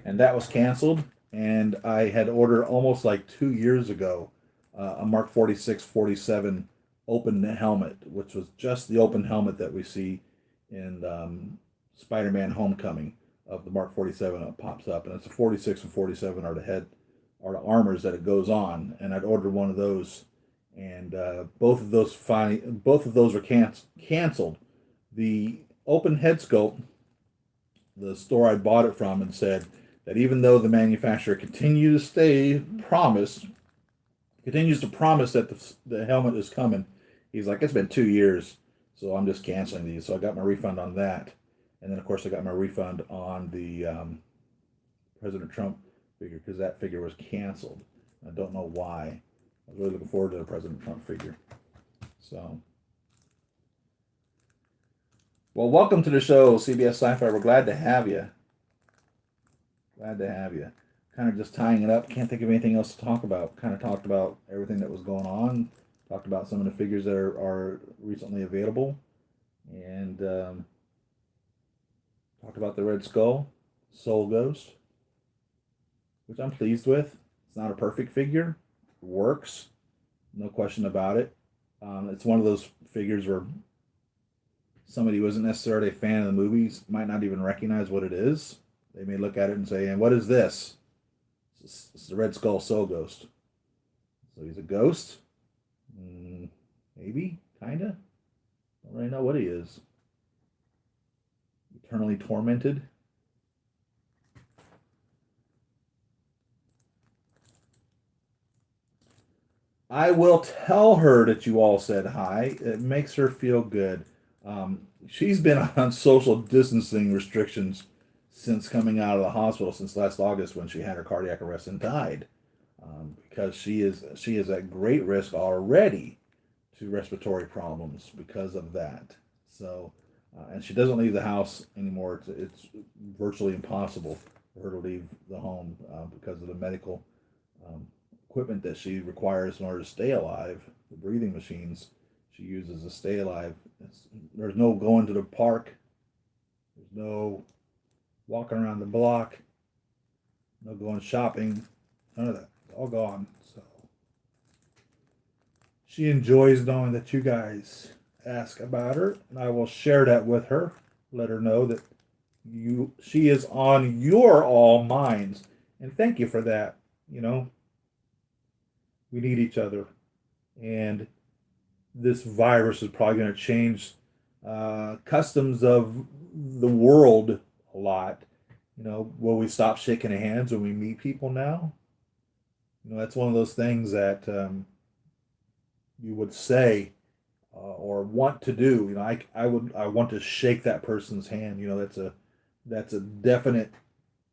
and that was canceled. And I had ordered almost like 2 years ago a Mark 46, 47 open helmet, which was just the open helmet that we see in Spider-Man Homecoming of the Mark 47. It pops up, and it's a 46 and 47 are the armors that it goes on. And I'd ordered one of those, and both of those were canceled. The open head sculpt, the store I bought it from, and said that even though the manufacturer continues to promise that the helmet is coming, he's like, it's been 2 years, so I'm just canceling these. So I got my refund on that, and then of course I got my refund on the President Trump figure because that figure was canceled. I don't know why. I was really looking forward to the President Trump figure. So, well, welcome to the show, CBS Sci-Fi. We're glad to have you. Glad to have you. Kind of just tying it up. Can't think of anything else to talk about. Kind of talked about everything that was going on. Talked about some of the figures that are recently available. And talked about the Red Skull, Soul Ghost, which I'm pleased with. It's not a perfect figure. It works. No question about it. It's one of those figures where somebody who isn't necessarily a fan of the movies might not even recognize what it is. They may look at it and say, and what is this? It's the Red Skull Soul Ghost. So he's a ghost? Maybe? Kinda? Don't really know what he is. Eternally tormented? I will tell her that you all said hi. It makes her feel good. She's been on social distancing restrictions since coming out of the hospital since last August when she had her cardiac arrest and died, because she is at great risk already to respiratory problems because of that. So, and she doesn't leave the house anymore. It's virtually impossible for her to leave the home because of the medical um, equipment that she requires in order to stay alive. The breathing machines she uses to stay alive. There's no going to the park. There's no walking around the block. No going shopping. None of that. It's all gone. So she enjoys knowing that you guys ask about her, and I will share that with her. Let her know that she is on your all minds, and thank you for that. You know, we need each other, and this virus is probably going to change customs of the world a lot. You know, will we stop shaking hands when we meet people now? You know, that's one of those things that you would say or want to do. You know, I want to shake that person's hand. You know, that's a definite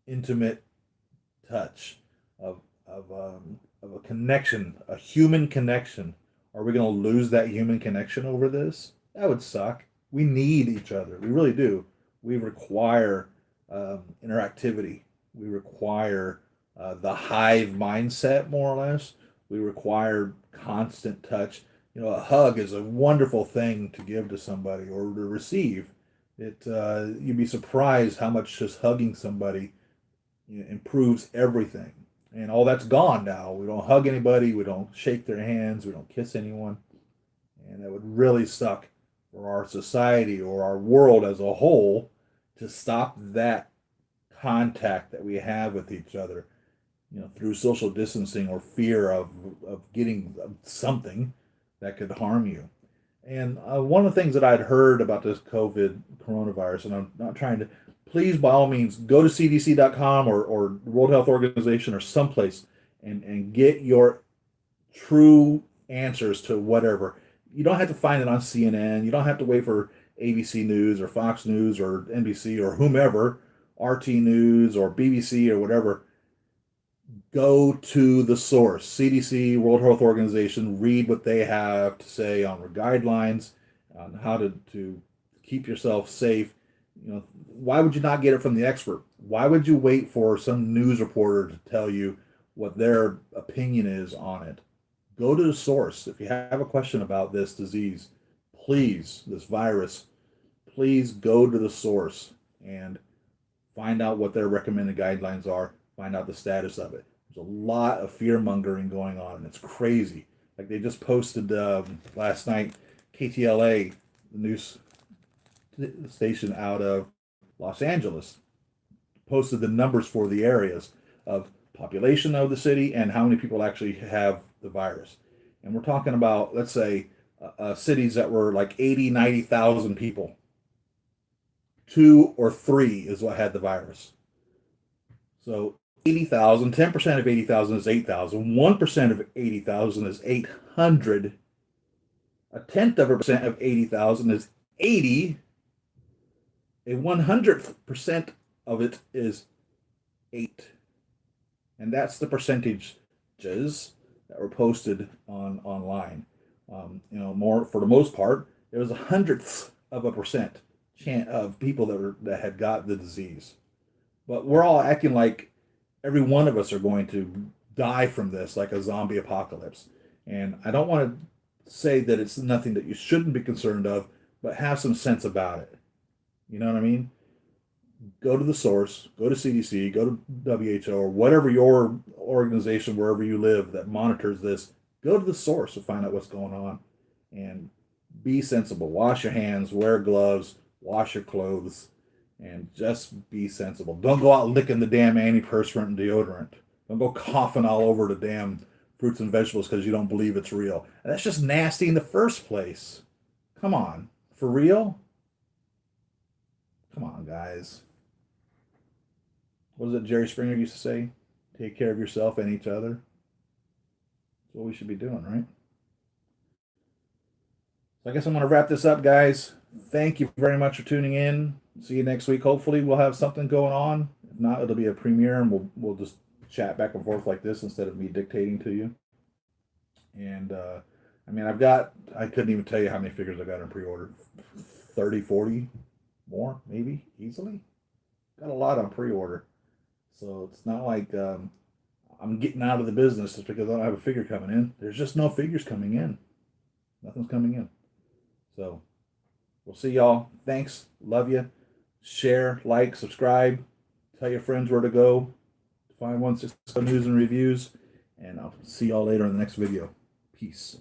intimate touch of of a connection, a human connection. Are we going to lose that human connection over this? That would suck. We need each other. We really do. We require interactivity. We require the hive mindset, more or less. We require constant touch. You know, a hug is a wonderful thing to give to somebody or to receive. You'd be surprised how much just hugging somebody, you know, improves everything. And all that's gone now. We don't hug anybody. We don't shake their hands. We don't kiss anyone. And that would really suck for our society or our world as a whole to stop that contact that we have with each other, you know, through social distancing or fear of getting something that could harm you. And one of the things that I'd heard about this COVID coronavirus, and I'm not trying to, please, by all means, go to CDC.com or World Health Organization or someplace and get your true answers to whatever. You don't have to find it on CNN. You don't have to wait for ABC News or Fox News or NBC or whomever, RT News or BBC or whatever. Go to the source, CDC, World Health Organization, read what they have to say on their guidelines, on how to keep yourself safe. You know, why would you not get it from the expert? Why would you wait for some news reporter to tell you what their opinion is on it? Go to the source. If you have a question about this disease, please, this virus, please go to the source and Find out what their recommended guidelines are. Find out the status of it. There's a lot of fear mongering going on, and it's crazy. Like they just posted last night, KTLA, the news station out of Los Angeles, posted the numbers for the areas of population of the city and how many people actually have the virus. And we're talking about, let's say, cities that were like 80, 90,000 people. Two or three is what had the virus. So 80,000, 10% of 80,000 is 8,000. 1% of 80,000 is 800. A tenth of a percent of 80,000 is 80. A 100% of it is 8. And that's the percentages that were posted online. More for the most part, it was a hundredth of a percent chance of people that had got the disease. But we're all acting like every one of us are going to die from this, like a zombie apocalypse. And I don't want to say that it's nothing that you shouldn't be concerned of, but have some sense about it. You know what I mean? Go to the source, go to CDC, go to WHO, or whatever your organization, wherever you live, that monitors this. Go to the source to find out what's going on, and be sensible. Wash your hands, wear gloves, wash your clothes, and just be sensible. Don't go out licking the damn antiperspirant and deodorant. Don't go coughing all over the damn fruits and vegetables because you don't believe it's real. And that's just nasty in the first place. Come on, for real? Come on, guys. What is it Jerry Springer used to say? Take care of yourself and each other. That's what we should be doing, right? So I guess I'm going to wrap this up, guys. Thank you very much for tuning in. See you next week. Hopefully we'll have something going on. If not, it'll be a premiere, and we'll just chat back and forth like this instead of me dictating to you. And I couldn't even tell you how many figures I got in pre-order. 30, 40 more, maybe, easily. Got a lot on pre-order. So it's not like I'm getting out of the business just because I don't have a figure coming in. There's just no figures coming in. Nothing's coming in. So we'll see y'all. Thanks. Love you. Share, like, subscribe. Tell your friends where to go. 516 News and Reviews. And I'll see y'all later in the next video. Peace.